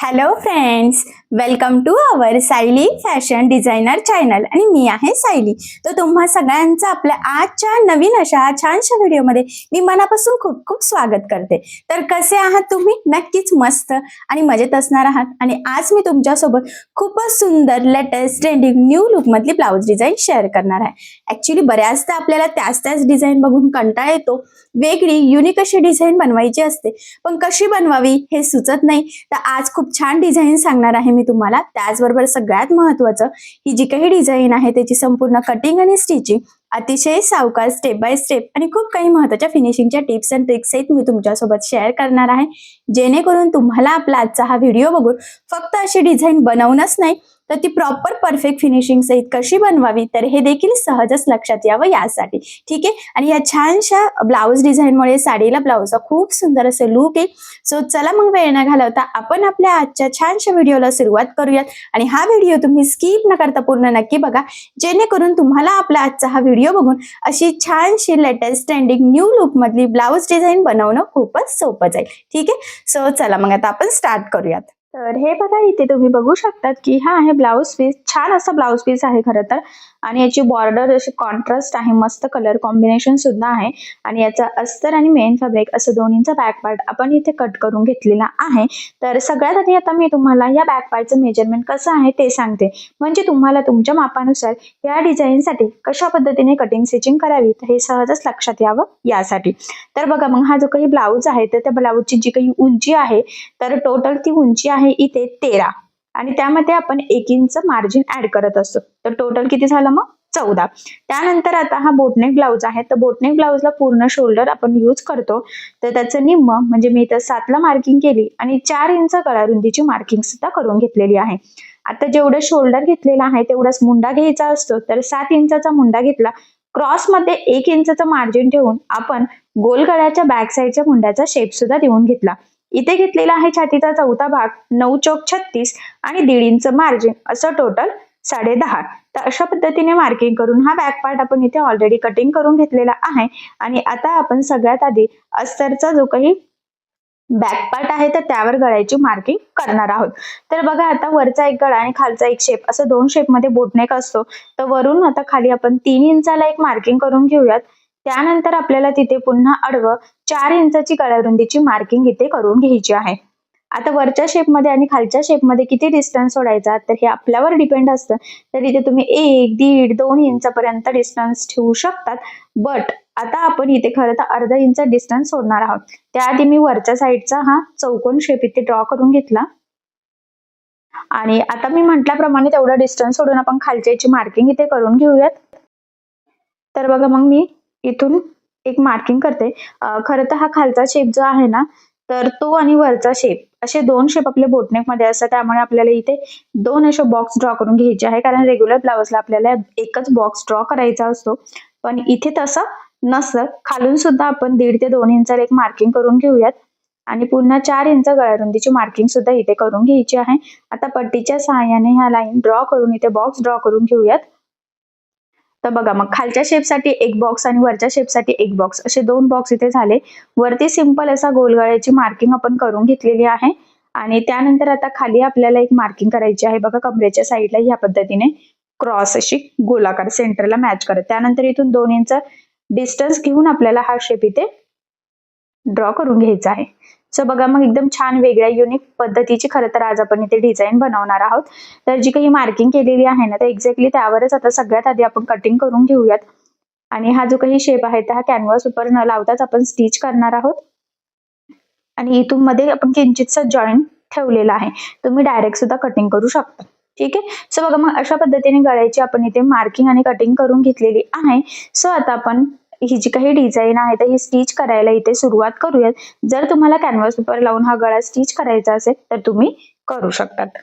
Hello friends, welcome to our Sayali fashion designer channel आणि मी आहे सायली. तर तुम्हा सगळ्यांचं आपल्या आजच्या नवीन अशा छानशा व्हिडिओमध्ये मी मनापासून खूप खूप स्वागत करते. तर कसे आहात तुम्ही? नक्कीच मस्त आणि मजेत असणार आहात. आणि आज मी तुमच्यासोबत खूपच सुंदर लेटेस्ट ट्रेंडिंग न्यू लुक मधली ब्लाउज डिझाईन शेअर करणार आहे. ऍक्च्युली बऱ्याचदा आपल्याला त्याच डिझाईन बघून कंटाळा येतो. वेगळी युनिक अशी डिझाईन बनवायची असते, पण कशी बनवावी हे सुचत नाही. तर आज खूप छान डिझाईन सांगणार आहे मी तुम्हाला. त्याचबरोबर सगळ्यात महत्त्वाचं, ही जी काही डिझाईन आहे त्याची संपूर्ण कटिंग आणि स्टिचिंग अतिशय सावकाश स्टेप बाय स्टेप आणि खूप काही महत्त्वाच्या फिनिशिंगच्या टिप्स अँड ट्रिक्स सहित मी तुमच्यासोबत शेअर करणार आहे, जेणेकरून तुम्हाला आपला आजचा हा व्हिडिओ बघून फक्त अशी डिझाईन बनवणंच नाही, तर ती प्रॉपर परफेक्ट फिनिशिंग सहित कशी बनवावी तर हे देखील सहजच लक्षात यावं यासाठी. ठीक आहे. आणि या छानशा ब्लाउज डिझाईनमुळे साडीला ब्लाउजचा खूप सुंदर असे लुक आहे. सो चला मग वेळ न घालवता आपण आपल्या आजच्या छानशा व्हिडिओला सुरुवात करूयात. आणि हा व्हिडिओ तुम्ही स्किप न करता पूर्ण नक्की बघा, जेणेकरून तुम्हाला आपला आजचा हा व्हिडिओ बघून अशी छानशी लेटेस्ट ट्रेंडिंग न्यू लुक मधली ब्लाउज डिझाईन बनवणं खूपच सोपं जाईल. ठीक आहे. सो चला मग आता आपण स्टार्ट करूयात. तर हे बघा, इथे तुम्ही बघू शकतात की हा आहे ब्लाउज पीस. छान असा ब्लाउज पीस आहे खरं तर. आणि याची बॉर्डर अशी कॉन्ट्रास्ट आहे, मस्त कलर कॉम्बिनेशन सुद्धा आहे. आणि याचा अस्तर आणि मेन फॅब्रिक असं दोन्हींचा बॅक पार्ट आपण इथे कट करून घेतलेला आहे. तर सगळ्यात आधी आता मी तुम्हाला या बॅक पार्टचं मेजरमेंट कसं आहे ते सांगते, म्हणजे तुम्हाला तुमच्या मापानुसार या डिझाईनसाठी कशा पद्धतीने कटिंग स्टिचिंग करावी तर हे सहजच लक्षात यावं यासाठी. तर बघा, मग हा जो काही ब्लाउज आहे तर त्या ब्लाउजची जी काही उंची आहे, तर टोटल ती उंची आहे इथे 13 आणि त्यामध्ये आपण 1 इंच मार्जिन ऍड करत असतो. तर टोटल किती झालं मग 14. त्यानंतर आता हा बोटनेक ब्लाउज आहे, तर बोटनेक ब्लाउजला पूर्ण शोल्डर आपण यूज करतो. तर त्याचं निम्म म्हणजे मी इथं 7 ला मार्किंग केली आणि 4 इंच गळा रुंदीची मार्किंग सुद्धा करून घेतलेली आहे. आता जेवढं शोल्डर घेतलेला आहे तेवढाच मुंडा घ्यायचा असतो. तर 7 इंचाचा मुंडा घेतला. क्रॉस मध्ये 1 इंचचं मार्जिन ठेवून आपण गोल गळ्याच्या बॅक साईडच्या मुंड्याचा शेप सुद्धा देऊन घेतला. इथे घेतलेला आहे छातीचा चौथा भाग 9 चौक 36 आणि 1.5 इंच मार्जिन, असं टोटल 10.5. तर अशा पद्धतीने मार्किंग करून हा बॅक पार्ट आपण इथे ऑलरेडी कटिंग करून घेतलेला आहे. आणि आता आपण सगळ्यात आधी अस्तरचा जो काही बॅक पार्ट आहे तर त्यावर गळ्याची मार्किंग करणार आहोत. तर बघा, आता वरचा एक गळा आणि खालचा एक शेप असं 2 शेप मध्ये बोटनेक असतो. तर वरून आता खाली आपण 3 इंचाला एक मार्किंग करून घेऊयात. त्यानंतर आपल्याला तिथे पुन्हा आडवं 4 इंचाची गळा रुंदीची मार्किंग इथे करून घ्यायची आहे. आता वरच्या शेपमध्ये आणि खालच्या शेपमध्ये किती डिस्टन्स सोडायचा तर हे आपल्यावर डिपेंड असतं. तर इथे तुम्ही 1, 1.5, 2 इंचापर्यंत डिस्टन्स ठेवू शकतात. बट आता आपण इथे खरं तर अर्धा इंच डिस्टन्स सोडणार आहोत. त्याआधी मी वरच्या साईडचा हा चौकोन शेप इथे ड्रॉ करून घेतला. आणि आता मी म्हटल्याप्रमाणे तेवढा डिस्टन्स सोडून आपण खालच्याची मार्किंग इथे करून घेऊयात. तर बघा, मग मी इथून एक मार्किंग करते. खरं तर हा खालचा शेप जो आहे ना, तर तो आणि वरचा शेप असे 2 शेप आपल्या बोटनेक मध्ये असतात. त्यामुळे आपल्याला इथे 2 असे बॉक्स ड्रॉ करून घ्यायचे आहे, कारण रेग्युलर ब्लाउजला आपल्याला एकच बॉक्स ड्रॉ करायचा असतो. पण इथे तसं नसतं. खालून सुद्धा आपण 1.5 ते 2 इंचाला एक मार्किंग करून घेऊयात. आणि पुन्हा 4 इंच गळा रुंदीची मार्किंग सुद्धा इथे करून घ्यायची आहे. आता पट्टीच्या सहाय्याने ह्या लाईन ड्रॉ करून इथे बॉक्स ड्रॉ करून घेऊयात. तर बघा, मग खालच्या शेपसाठी एक बॉक्स आणि वरच्या शेपसाठी एक बॉक्स, असे 2 बॉक्स इथे झाले. वरती सिंपल असा गोलगळ्याची मार्किंग आपण करून घेतलेली आहे. आणि त्यानंतर आता खाली आपल्याला एक मार्किंग करायची आहे. बघा, कमरेच्या साईडला ह्या पद्धतीने क्रॉस अशी गोलाकार सेंटरला मॅच करत. त्यानंतर इथून 2 इंच डिस्टन्स घेऊन आपल्याला हा शेप इथे ड्रॉ करून घ्यायचा आहे. सो बघा, मग एकदम छान वेगळ्या युनिक पद्धतीची खरं तर आज आपण इथे डिझाईन बनवणार आहोत. तर जी काही मार्किंग केलेली आहे ना, तर एक्झॅक्टली त्यावरच आता सगळ्यात आधी आपण कटिंग करून घेऊयात. आणि हा जो काही शेप आहे तर हा कॅनव्हास पेपर न लावताच आपण स्टिच करणार आहोत. आणि इथून मध्ये आपण किंचितसा जॉईंट ठेवलेला आहे. तुम्ही डायरेक्ट सुद्धा कटिंग करू शकता. ठीक आहे. सो बघा, मग अशा पद्धतीने गळ्याची आपण इथे मार्किंग आणि कटिंग करून घेतलेली आहे. सो आता आपण ही जी काही डिझाईन आहे तर ही स्टिच करायला इथे सुरुवात करूयात. जर तुम्हाला कॅनव्हास पेपर लावून हा गळा स्टिच करायचा असेल तर तुम्ही करू शकतात.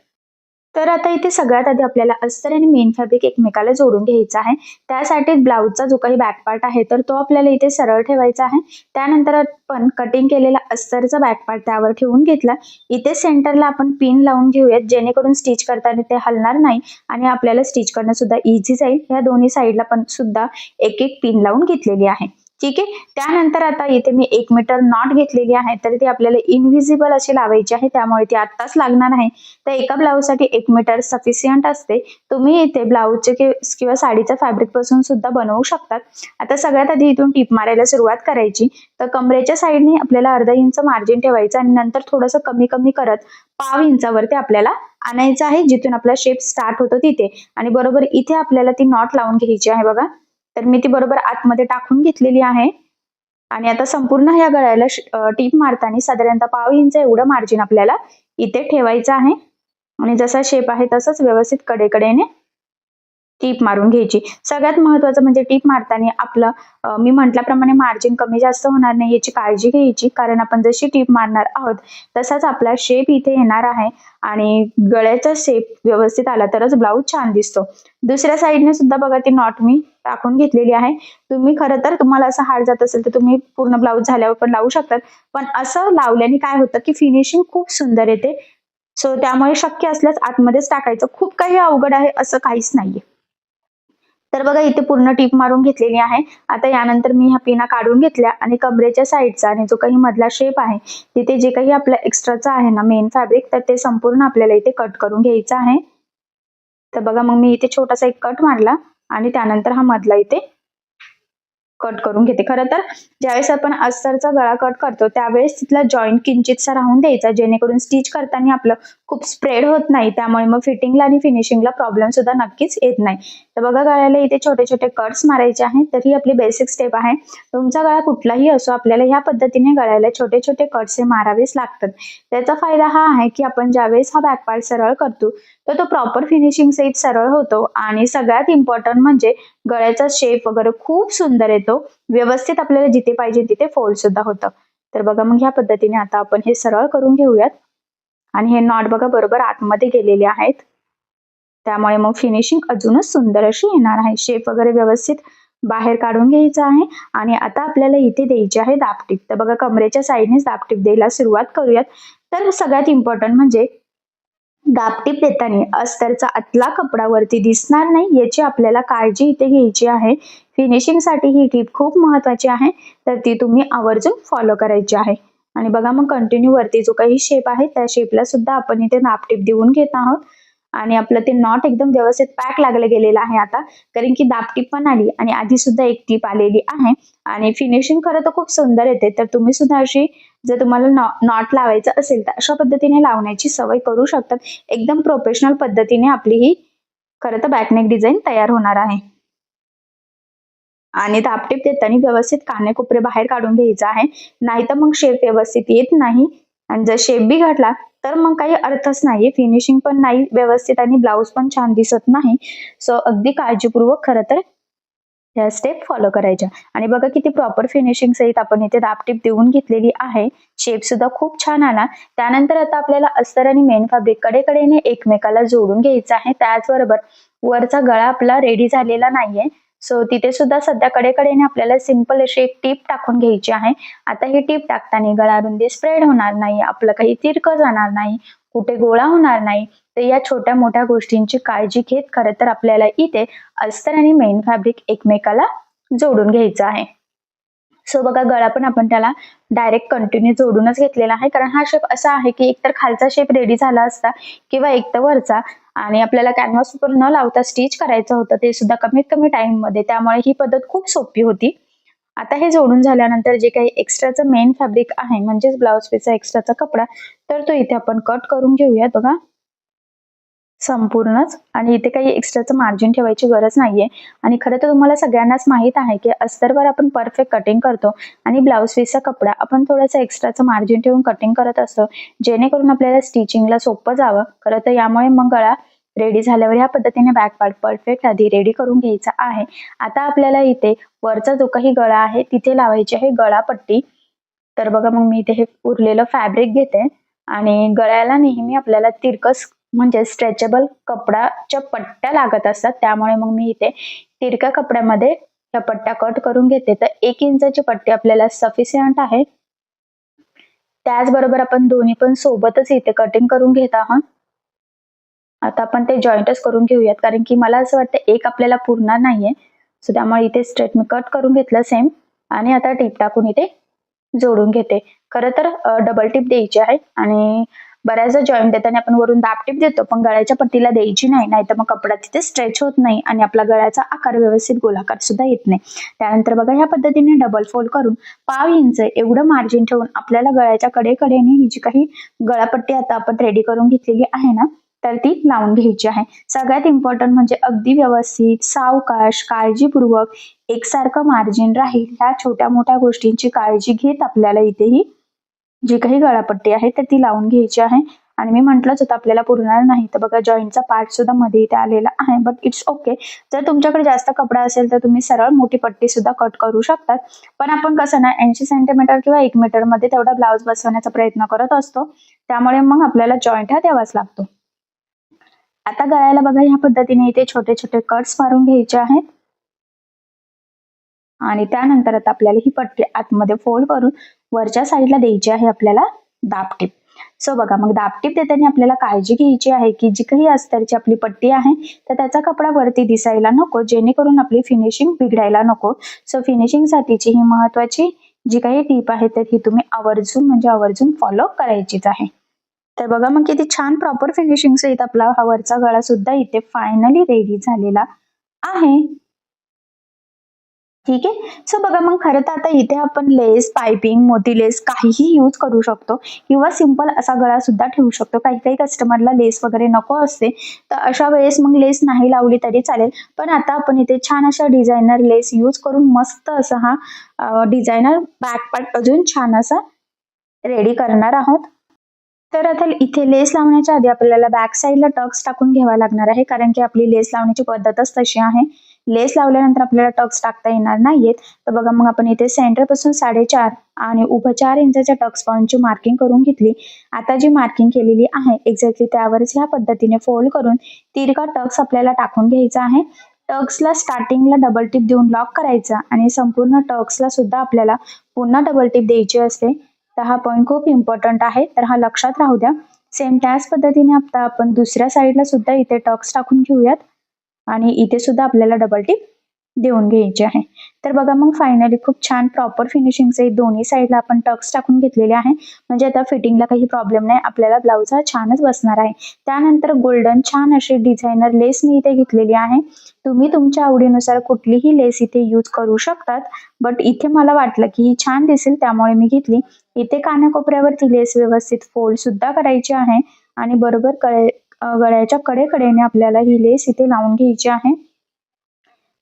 तर आता इथे सगळ्यात आधी आपल्याला अस्तर आणि मेन फॅब्रिक एकमेकाला जोडून घ्यायचं आहे. त्यासाठी ब्लाउजचा जो काही बॅक पार्ट आहे तर तो आपल्याला इथे सरळ ठेवायचा आहे. त्यानंतर आपण कटिंग केलेला अस्तरचा बॅक पार्ट त्यावर ठेवून घेतला. इथे सेंटरला आपण पिन लावून घेऊयात, जेणेकरून स्टिच करताना ते हलणार नाही आणि आपल्याला स्टिच करणं सुद्धा इझी जाईल. या दोन्ही साईडला पण सुद्धा एक एक पिन लावून घेतलेली आहे. ठीक आहे. त्यानंतर आता इथे मी 1 मीटर नॉट घेतलेली आहे, तर ती आपल्याला इनव्हिजिबल अशी लावायची आहे, त्यामुळे ती आत्ताच लागणार नाही. तर एका ब्लाऊजसाठी 1 मीटर सफिशियंट असते. तुम्ही इथे ब्लाऊजचे किंवा साडीच्या फॅब्रिक पासून सुद्धा बनवू शकतात. आता सगळ्यात आधी इथून टिप मारायला सुरुवात करायची. तर कमरेच्या साईडने आपल्याला अर्धा इंच मार्जिन ठेवायचं आणि नंतर थोडंसं कमी कमी करत पाव इंचावरती आपल्याला आणायचं आहे, जिथून आपला शेप स्टार्ट होतो तिथे. आणि बरोबर इथे आपल्याला ती नॉट लावून घ्यायची आहे बघा. तर मी ती बरोबर आतमध्ये टाकून घेतलेली आहे. आणि आता संपूर्ण ह्या गळ्याला टीप मारताना साधारणतः पाव इंच एवढं मार्जिन आपल्याला इथे ठेवायचं आहे. आणि जसा शेप आहे तसंच व्यवस्थित कडेकडेने टीप मारून घ्यायची. सगळ्यात महत्वाचं म्हणजे टीप मारताना आपलं मी म्हटल्याप्रमाणे मार्जिन कमी जास्त होणार नाही याची काळजी घ्यायची, कारण आपण जशी टीप मारणार आहोत तसाच आपला शेप इथे येणार आहे आणि गळ्याचा शेप व्यवस्थित आला तरच ब्लाऊज छान दिसतो. दुसऱ्या साईडने सुद्धा बघा ती नॉट मी टाकून घेतलेली आहे. तुम्ही खरं तर तुम्हाला असं हार्ड जात असेल तर तुम्ही पूर्ण ब्लाऊज झाल्यावर पण लावू शकतात, पण असं लावल्याने काय होतं की फिनिशिंग खूप सुंदर येते. सो त्यामुळे शक्य असल्यास आतमध्येच टाकायचं. खूप काही अवघड आहे असं काहीच नाहीये. तर बघा इथे पूर्ण टीप मारून घेतलेली आहे. आता यानंतर मी ह्या पिना काढून घेतल्या आणि कमरेच्या साईडचा आणि जो काही मधला शेप आहे तिथे जे काही आपलं एक्स्ट्राचा आहे ना मेन फॅब्रिक, तर ते संपूर्ण आपल्याला इथे कट करून घ्यायचं आहे. तर बघा मग मी इथे छोटासा एक कट मारला आणि त्यानंतर हा मधला इथे कट करून घेते. खरं तर ज्यावेळेस आपण अस्तरचा गळा कट करतो त्यावेळेस तिथला जॉईंट किंचितसा राहून द्यायचा, जेणेकरून स्टिच करताना आपलं खूप स्प्रेड होत नाही, त्यामुळे मग फिटिंगला आणि फिनिशिंगला प्रॉब्लेम सुद्धा नक्कीच येत नाही. तर बघा गळ्याला इथे छोटे छोटे कट्स मारायचे आहेत. तर ही आपली बेसिक स्टेप आहे. तुमचा गळा कुठलाही असो आपल्याला ह्या पद्धतीने गळ्याला छोटे छोटे कट्स हे मारावेच लागतात. त्याचा फायदा हा आहे की आपण ज्यावेळेस हा बॅक पार्ट सरळ करतो तर तो प्रॉपर फिनिशिंग सहित सरळ होतो आणि सगळ्यात इम्पॉर्टंट म्हणजे गळ्याचा शेप वगैरे खूप सुंदर येतो. व्यवस्थित आपल्याला जिथे पाहिजे तिथे फोल्ड सुद्धा होतं. तर बघा मग ह्या पद्धतीने आता आपण हे सरळ करून घेऊयात. आणि हे नॉट बघा बरोबर आतमध्ये गेलेले आहेत, त्यामुळे मग फिनिशिंग अजूनच सुंदर अशी येणार आहे. शेप वगैरे व्यवस्थित बाहेर काढून घ्यायचा आहे. आणि आता आपल्याला इथे द्यायची आहे दाबटीप. तर बघा कमरेच्या साईडनेच दाबटीप द्यायला सुरुवात करूयात. तर सगळ्यात इम्पॉर्टंट म्हणजे दाबटीप देताना अस्तरचा आतला कपडा वरती दिसणार नाही याची आपल्याला काळजी इथे घ्यायची आहे. फिनिशिंगसाठी ही टीप खूप महत्वाची आहे, तर ती तुम्ही आवर्जून फॉलो करायची आहे. आणि बघा मग कंटिन्यू वरती जो काही शेप आहे त्या शेपला सुद्धा आपण इथे दाबटीप देऊन घेत आहोत. आणि आपलं ते नॉट एकदम व्यवस्थित पॅक लागलं गेलेलं आहे आता, कारण की दाबटीप पण आली आणि आधी सुद्धा एक टीप आलेली आहे. आणि फिनिशिंग खरं तर खूप सुंदर येते. तर तुम्ही सुद्धा अशी जर तुम्हाला नॉट लावायचं असेल तर अशा पद्धतीने लावण्याची सवय करू शकतात. एकदम प्रोफेशनल पद्धतीने आपली ही खरं तर बॅकनेक डिझाईन तयार होणार आहे. आणि दाबटीप देताना व्यवस्थित कानेकोपरे बाहेर काढून घ्यायचा आहे, नाही तर मग शेप व्यवस्थित येत नाही. आणि जर शेप बिघडला तर मग काही अर्थच नाहीये, फिनिशिंग पण नाही व्यवस्थित आणि ब्लाऊज पण छान दिसत नाही. सो अगदी काळजीपूर्वक खरं तर ह्या स्टेप फॉलो करायच्या. आणि बघा किती प्रॉपर फिनिशिंग सहित आपण इथे दाबटीप देऊन घेतलेली आहे. शेप सुद्धा खूप छान आला. त्यानंतर आता आपल्याला अस्तर आणि मेन फॅब्रिक कडेकडेने एकमेकाला जोडून घ्यायचं आहे. त्याचबरोबर वरचा गळा आपला रेडी झालेला नाहीये, सो तिथे सुद्धा सध्या कडेकडेने आपल्याला सिंपल अशी एक टीप टाकून घ्यायची आहे. आता ही टीप टाकताना गळा रुंदी स्प्रेड होणार नाही, आपलं काही तिरकं जाणार नाही, कुठे गोळा होणार नाही. तर या छोट्या मोठ्या गोष्टींची काळजी घेत खरं तर आपल्याला इथे अस्तर आणि मेन फॅब्रिक एकमेकाला जोडून घ्यायचं आहे. सो बघा गळा पण आपण त्याला डायरेक्ट कंटिन्यू जोडूनच घेतलेला आहे, कारण हा शेप असा आहे की एकतर खालचा शेप रेडी झाला असता किंवा एक तर वरचा. आणि आपल्याला कॅनव्हास पेपर न लावता स्टिच करायचं होतं, ते सुद्धा कमीत कमी टाइम मध्ये, त्यामुळे ही पद्धत खूप सोपी होती. आता हे जोडून झाल्यानंतर जे काही एक्स्ट्राचं मेन फॅब्रिक आहे म्हणजेच ब्लाउज पीसचा एक्स्ट्राचा कपडा, तर तो इथे आपण कट करून घेऊयात बघा संपूर्णच. आणि इथे काही एक्स्ट्राचं मार्जिन ठेवायची गरज नाहीये. आणि खरं तर तुम्हाला सगळ्यांनाच माहित आहे की अस्तरवर आपण परफेक्ट कटिंग करतो आणि ब्लाऊज पीसचा कपडा आपण थोडंसं एक्स्ट्राचं मार्जिन ठेवून कटिंग करत असतो, जेणेकरून आपल्याला स्टिचिंगला सोपं जावं. खरं तर यामुळे मग गळा रेडी झाल्यावर ह्या पद्धतीने बॅक पार्ट परफेक्ट आधी रेडी करून घ्यायचा आहे. आता आपल्याला इथे वरचा जो काही गळा आहे तिथे लावायची आहे गळापट्टी. तर बघा मग मी इथे हे उरलेलं फॅब्रिक घेते आणि गळ्याला नेहमी आपल्याला तिरकस म्हणजे स्ट्रेचेबल कपडाच्या पट्ट्या लागत असतात, त्यामुळे मग मी इथे तिरक्या कपड्यामध्ये त्या पट्ट्या कट करून घेते. तर 1 इंचाची पट्टी आपल्याला सफिशियंट आहे. त्याचबरोबर आपण दोन्ही पण सोबतच इथे कटिंग करून घेत आहोत. आता आपण ते जॉईंटच करून घेऊयात, कारण की मला असं वाटतं एक आपल्याला पुरणार नाहीये. सो त्यामुळे इथे स्ट्रेट मी कट करून घेतलं सेम. आणि आता टीप टाकून इथे जोडून घेते. खरं तर डबल टीप द्यायची आहे आणि बऱ्याचदा जॉईंट देताना आपण वरून दाब टीप देतो, पण गळ्याच्या पट्टीला द्यायची नाही, नाहीतर मग कपडा तिथे स्ट्रेच होत नाही आणि आपला गळ्याचा आकार व्यवस्थित गोलाकार सुद्धा येत नाही. त्यानंतर बघा ह्या पद्धतीने डबल फोल्ड करून 1/2 इंच एवढं मार्जिन ठेवून आपल्याला गळ्याच्या कडेकडेने ही जी काही गळापट्टी आता आपण रेडी करून घेतलेली आहे ना, तर ती लावून घ्यायची आहे. सगळ्यात इम्पॉर्टंट म्हणजे अगदी व्यवस्थित, सावकाश, काळजीपूर्वक एकसारखं मार्जिन राहील ह्या छोट्या मोठ्या गोष्टींची काळजी घेत आपल्याला इथेही जी काही गळापट्टी आहे तर ती लावून घ्यायची आहे. आणि मी म्हटलंच होतं आपल्याला पुरणार नाही, तर बघा जॉईंटचा पार्ट सुद्धा मध्ये इथे आलेला आहे, बट इट्स ओके. जर तुमच्याकडे जास्त कपडा असेल तर तुम्ही सरळ मोठी पट्टी सुद्धा कट करू शकतात. पण आपण कसं ना 80 सेंटीमीटर किंवा 1 मीटर मध्ये तेवढा ब्लाऊज बसवण्याचा प्रयत्न करत असतो, त्यामुळे मग आपल्याला जॉईंट हा द्यावाच लागतो. आता गळ्याला बघा ह्या पद्धतीने इथे छोटे छोटे कट्स मारून घ्यायचे आहेत आणि त्यानंतर आता आपल्याला ही पट्टी आतमध्ये फोल्ड करून वरच्या साईडला द्यायची आहे आपल्याला दाबटीप. सो बघा मग दाबटीप देताना आपल्याला काळजी घ्यायची आहे की जी काही अस्तरची आपली पट्टी आहे तर त्याचा कपडा वरती दिसायला नको, जेणेकरून आपली फिनिशिंग बिघडायला नको. सो फिनिशिंग साठीची ही महत्वाची जी काही टीप आहे तर ही तुम्ही आवर्जून फॉलो करायचीच आहे. तर बघा मग किती छान प्रॉपर फिनिशिंग सहित आपला हा वरचा गळा सुद्धा इथे फायनली रेडी झालेला आहे. ठीक आहे. सो बघा मग खरं तर आता इथे आपण लेस, पाइपिंग, मोती लेस काहीही यूज करू शकतो किंवा सिंपल असा गळा सुद्धा ठेवू शकतो. काही काही कस्टमरला लेस वगैरे नको असते, तर अशा वेळेस मग लेस नाही लावली तरी चालेल. पण आता आपण इथे छान अशा डिझायनर लेस यूज करून मस्त असा हा डिझायनर बॅक पार्ट अजून छान असा रेडी करणार आहोत. तर आता इथे लेस लावण्याच्या आधी आपल्याला बॅक साईडला टक्स टाकून घ्यावा लागणार आहे, कारण की आपली लेस लावण्याची पद्धतच तशी आहे. लेस लावल्यानंतर आपल्याला टक्स टाकता येणार नाहीयेत. तर बघा मग आपण इथे सेंटर पासून 4.5 आणि उभं 4 इंचाच्या टक्स पॉईंटची मार्किंग करून घेतली. आता जी मार्किंग केलेली आहे एक्झॅक्टली त्यावरच ह्या पद्धतीने फोल्ड करून तिरका टक्स आपल्याला टाकून घ्यायचा आहे. टक्सला स्टार्टिंगला डबल टिप देऊन लॉक करायचा आणि संपूर्ण टक्सला सुद्धा आपल्याला पुन्हा डबल टिप द्यायची असते. तर हा पॉईंट खूप इम्पॉर्टंट आहे, तर हा लक्षात राहू द्या. सेम त्याच पद्धतीने आता आपण दुसऱ्या साईडला सुद्धा इथे टक्स टाकून घेऊयात आणि इथे सुद्धा आपल्याला डबल टिप देऊन घ्यायची आहे. तर बघा मग फायनली खूप छान प्रॉपर फिनिशिंगचे दोन्ही साईडला आपण टक्स टाकून घेतलेले आहे, म्हणजे आता फिटिंगला काही प्रॉब्लेम नाही, आपल्याला ब्लाऊज हा छानच बसणार आहे. त्यानंतर गोल्डन छान अशी डिझायनर लेस मी इथे घेतलेली आहे. तुम्ही तुमच्या आवडीनुसार कुठलीही लेस इथे यूज करू शकतात, बट इथे मला वाटलं की ही छान दिसेल त्यामुळे मी घेतली. इथे कानाकोपऱ्यावरती लेस व्यवस्थित फोल्ड सुद्धा करायची आहे आणि बरोबर गळ्याच्या कडेकडेने आपल्याला ही लेस इथे लावून घ्यायची आहे.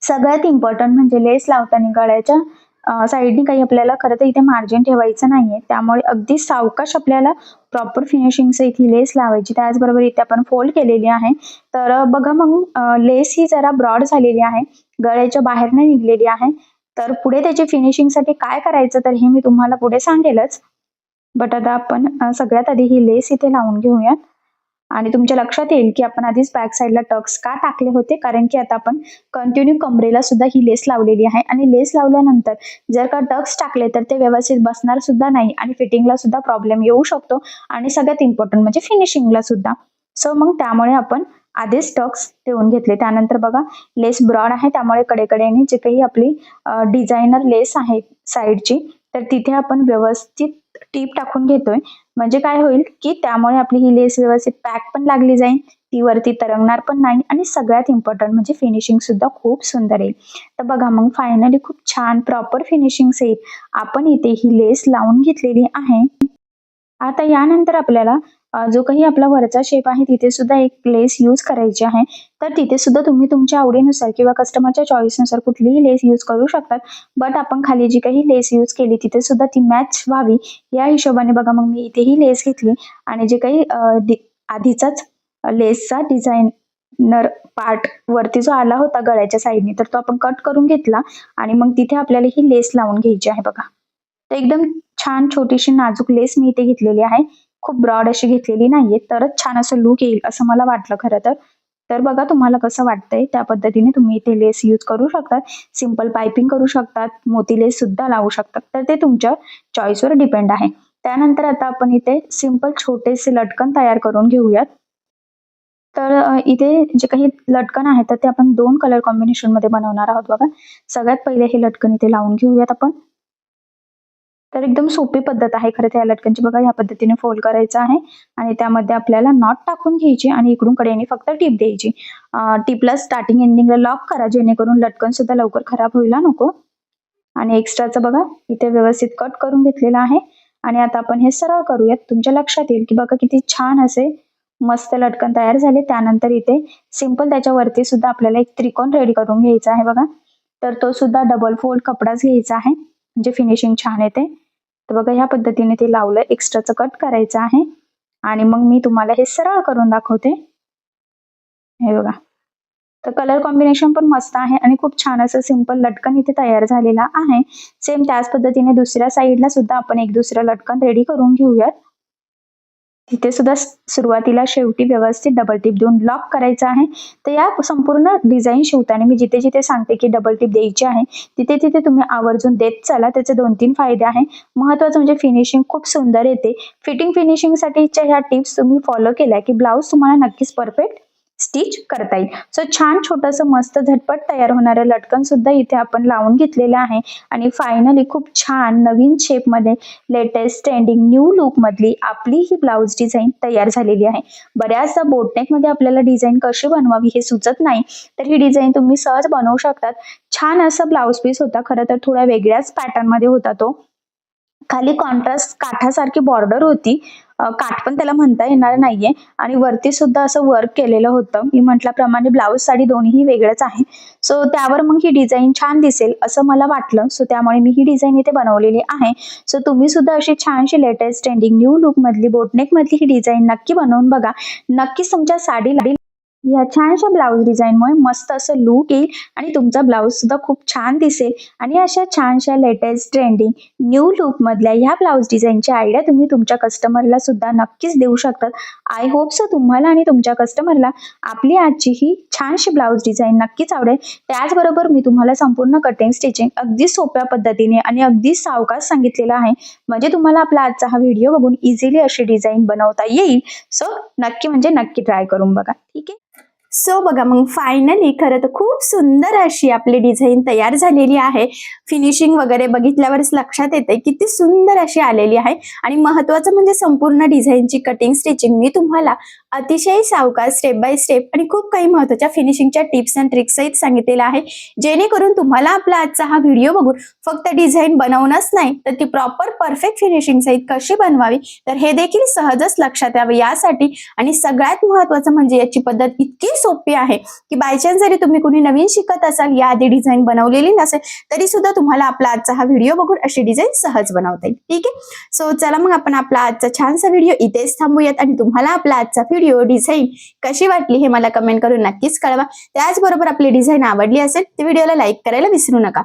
सगळ्यात इम्पॉर्टंट म्हणजे लेस लावताना गळ्याच्या साईडनी काही आपल्याला खरं तर इथे मार्जिन ठेवायचं नाहीये, त्यामुळे अगदी सावकाश आपल्याला प्रॉपर फिनिशिंगचं इथे लेस लावायची. त्याचबरोबर इथे आपण फोल्ड केलेली आहे. तर बघा मग लेस ही जरा ब्रॉड झालेली आहे, गळ्याच्या बाहेरनं निघलेली आहे. तर पुढे त्याची फिनिशिंगसाठी काय करायचं तर हे मी तुम्हाला पुढे सांगेलच. बट आता आपण सगळ्यात आधी ही लेस इथे लावून घेऊयात आणि तुमच्या लक्षात येईल की आपण आधीच बॅक साईडला टक्स का टाकले होते, कारण की आता आपण कंटिन्यू कमरेला सुद्धा ही लेस लावलेली आहे आणि लेस लावल्यानंतर जर का टक्स टाकले तर ते व्यवस्थित बसणार सुद्धा नाही आणि फिटिंगला सुद्धा प्रॉब्लेम येऊ शकतो आणि सगळ्यात इम्पॉर्टंट म्हणजे फिनिशिंगला सुद्धा. सो मग त्यामुळे आपण आधीच टक्स देऊन घेतले. त्यानंतर बघा लेस ब्रॉड आहे, त्यामुळे कडेकडेने जे काही आपली डिझायनर लेस आहे साईडची, तर तिथे आपण व्यवस्थित टीप टाकून घेतोय. म्हणजे काय होईल की त्यामुळे आपली ही लेस व्यवस्थित पॅक पण लागली जाईल, ती वरती तरंगणार पण नाही आणि सगळ्यात इम्पॉर्टंट म्हणजे फिनिशिंग सुद्धा खूप सुंदर येईल. तर बघा मग फायनली खूप छान प्रॉपर फिनिशिंग सहित आपण इथे ही लेस लावून घेतलेली आहे. आता यानंतर आपल्याला जो काही आपला वरचा शेप आहे तिथे सुद्धा एक लेस यूज करायची आहे. तर तिथे सुद्धा तुम्ही तुमच्या आवडीनुसार किंवा कस्टमरच्या चॉईसनुसार कुठलीही लेस यूज करू शकतात. बट आपण खाली जी काही लेस यूज केली तिथे सुद्धा ती मॅच व्हावी या हिशोबाने बघा मग मी इथेही लेस घेतली आणि जे काही आधीचाच लेसचा डिझायनर पार्ट वरती जो आला होता गळ्याच्या साईडने, तर तो आपण कट करून घेतला आणि मग तिथे आपल्याला ही लेस लावून घ्यायची आहे. बघा तर एकदम छान छोटीशी नाजूक लेस मी इथे घेतलेली आहे, खूप ब्रॉड अशी घेतलेली नाहीये, तरच छान असं लुक येईल असं मला वाटलं खरं तर. तर बघा तुम्हाला कसं वाटतंय त्या पद्धतीने तुम्ही इथे लेस यूज करू शकतात. सिंपल पाइपिंग करू शकतात, मोती लेस सुद्धा लावू शकतात, तर ते तुमच्या चॉईसवर डिपेंड आहे. त्यानंतर आता आपण इथे सिंपल छोटेसे लटकन तयार करून घेऊयात. तर इथे जे काही लटकन आहे तर ते आपण 2 कलर कॉम्बिनेशन मध्ये बनवणार आहोत. बघा सगळ्यात पहिले हे लटकन इथे लावून घेऊयात आपण. तर एकदम सोपी पद्धत आहे खरं त्या लटकनची. बघा ह्या पद्धतीने फोल्ड करायचं आहे आणि त्यामध्ये आपल्याला नॉट टाकून घ्यायची आणि इकडून कडेने फक्त टीप द्यायची. टीपला स्टार्टिंग एंडिंगला लॉक करा, जेणेकरून लटकन सुद्धा लवकर खराब व्हायला नको. आणि एक्स्ट्राचं बघा इथे व्यवस्थित कट करून घेतलेलं आहे. आणि आता आपण हे सरळ करूयात. तुमच्या लक्षात येईल की बघा किती छान असे मस्त लटकन तयार झाले. त्यानंतर इथे सिंपल त्याच्यावरती सुद्धा आपल्याला एक त्रिकोण रेडी करून घ्यायचा आहे बघा. तर तो सुद्धा डबल फोल्ड कपडाच घ्यायचा आहे, म्हणजे फिनिशिंग छान येते. तर बघा ह्या पद्धतीने ते लावलं, एक्स्ट्राचं कट करायचं आहे आणि मग मी तुम्हाला हे सरळ करून दाखवते. हे बघा, तर कलर कॉम्बिनेशन पण मस्त आहे आणि खूप छान असं सिंपल लटकन इथे तयार झालेला आहे. सेम त्याच पद्धतीने दुसऱ्या साईडला सुद्धा आपण एक दुसरं लटकन रेडी करून घेऊयात. तिथे सुद्धा सुरुवातीला शेवटी व्यवस्थित डबल टिप देऊन लॉक करायचं आहे. तर या संपूर्ण डिझाईन शिवताना मी जिथे जिथे सांगते की डबल टिप द्यायची आहे, तिथे तिथे तुम्ही आवर्जून देत चला. त्याचे 2-3 फायदे आहे. महत्वाचं म्हणजे फिनिशिंग खूप सुंदर येते. फिटिंग फिनिशिंगसाठीच्या ह्या टिप्स तुम्ही फॉलो केल्या की ब्लाऊज तुम्हाला नक्कीच परफेक्ट स्टिच करता येईल. सो छान छोटंसं मस्त झटपट तयार होणारं लटकन सुद्धा इथे आपण लावून घेतलेलं आहे. आणि फायनली खूप छान नवीन शेपमध्ये लेटेस्ट ट्रेंडिंग न्यू लुक मधली आपली ही ब्लाऊज डिझाईन तयार झालेली आहे. बऱ्याचदा बोटनेक मध्ये आपल्याला डिझाईन कशी बनवावी हे सुचत नाही, तर ही डिझाईन तुम्ही सहज बनवू शकतात. छान असा ब्लाऊज पीस होता. खरं तर थोड्या वेगळ्याच पॅटर्न मध्ये होता तो. खाली कॉन्ट्रास्ट काठासारखी बॉर्डर होती, काठ पण त्याला म्हणता येणार नाहीये. आणि वरती सुद्धा असं वर्क केलेलं होतं. मी म्हटल्याप्रमाणे ब्लाऊज साडी दोन्ही वेगळंच आहे. सो त्यावर मग ही डिझाईन छान दिसेल असं मला वाटलं. सो त्यामुळे मी ही डिझाईन इथे बनवलेली आहे. सो तुम्ही सुद्धा अशी छानशी लेटेस्ट ट्रेंडिंग न्यू लुक मधली बोटनेक मधली ही डिझाईन नक्की बनवून बघा. नक्कीच तुमच्या साडीला या छानशा ब्लाऊज डिझाईनमुळे मस्त असं लुक येईल आणि तुमचा ब्लाऊज सुद्धा खूप छान दिसेल. आणि अशा छानशा लेटेस्ट ट्रेंडिंग न्यू लुक मधल्या ह्या ब्लाऊज डिझाईनची आयडिया तुम्ही तुमच्या कस्टमरला सुद्धा नक्कीच देऊ शकतात. आय होप सो तुम्हाला आणि तुमच्या कस्टमरला आपली आजची ही छानशी ब्लाऊज डिझाईन नक्कीच आवडेल. त्याचबरोबर मी तुम्हाला संपूर्ण कटिंग स्टिचिंग अगदी सोप्या पद्धतीने आणि अगदी सावकाश सांगितलेलं आहे, म्हणजे तुम्हाला आपला आजचा हा व्हिडिओ बघून इझिली अशी डिझाईन बनवता येईल. सो नक्की ट्राय करून बघा. ठीक आहे. सो बघा मग फायनली खरं तर खूप सुंदर अशी आपली डिझाईन तयार झालेली आहे. फिनिशिंग वगैरे बघितल्यावरच लक्षात येते किती सुंदर अशी आलेली आहे. आणि महत्वाचं म्हणजे संपूर्ण डिझाईनची कटिंग स्टिचिंग मी तुम्हाला अतिशय सावकाश स्टेप बाय स्टेप आणि खूप काही महत्वाच्या फिनिशिंगच्या टिप्स अँड ट्रिक्स सहित सांगितलेलं आहे, जेणेकरून तुम्हाला आपला आजचा हा व्हिडिओ बघून फक्त डिझाईन बनवणंच नाही तर ती प्रॉपर परफेक्ट फिनिशिंग सहित कशी बनवावी तर हे देखील सहजच लक्षात यावं यासाठी. आणि सगळ्यात महत्वाचं म्हणजे याची पद्धत इतकी सोपी आहे की बायचान्स जरी तुम्ही कुणी नवीन शिकत असाल, याआधी डिझाईन बनवलेली नसेल, तरी सुद्धा तुम्हाला आपला आजचा हा व्हिडिओ बघून अशी डिझाईन सहज बनवता येईल. ठीक आहे. सो चला मग आपण आपला आजचा छानसा व्हिडिओ इथेच थांबूयात. आणि तुम्हाला आपला आजचा व्हिडिओ डिझाईन कशी वाटली हे मला कमेंट करून नक्कीच कळवा. त्याचबरोबर आपली डिझाईन आवडली असेल तर व्हिडिओला लाईक करायला विसरू नका.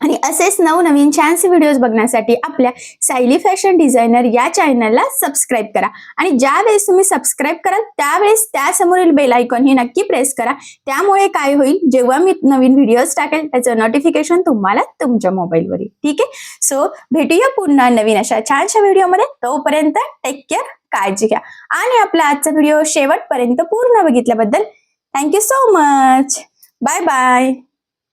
आणि असेच नवनवीन छानसे व्हिडिओज बघण्यासाठी आपल्या सायली फॅशन डिझायनर या चॅनलला सबस्क्राईब करा. आणि ज्या वेळेस तुम्ही सबस्क्राईब कराल त्यावेळेस त्यासमोरील बेल आयकॉन हे नक्की प्रेस करा. त्यामुळे काय होईल, जेव्हा मी नवीन व्हिडिओज टाकेल त्याचं नोटिफिकेशन तुम्हाला तुमच्या मोबाईलवर येईल. ठीक आहे. सो भेटूया पुन्हा नवीन अशा छानशा व्हिडिओमध्ये. तोपर्यंत टेक केअर, काळजी घ्या. आणि आपला आजचा व्हिडिओ शेवटपर्यंत पूर्ण बघितल्याबद्दल thank you so much. Bye bye.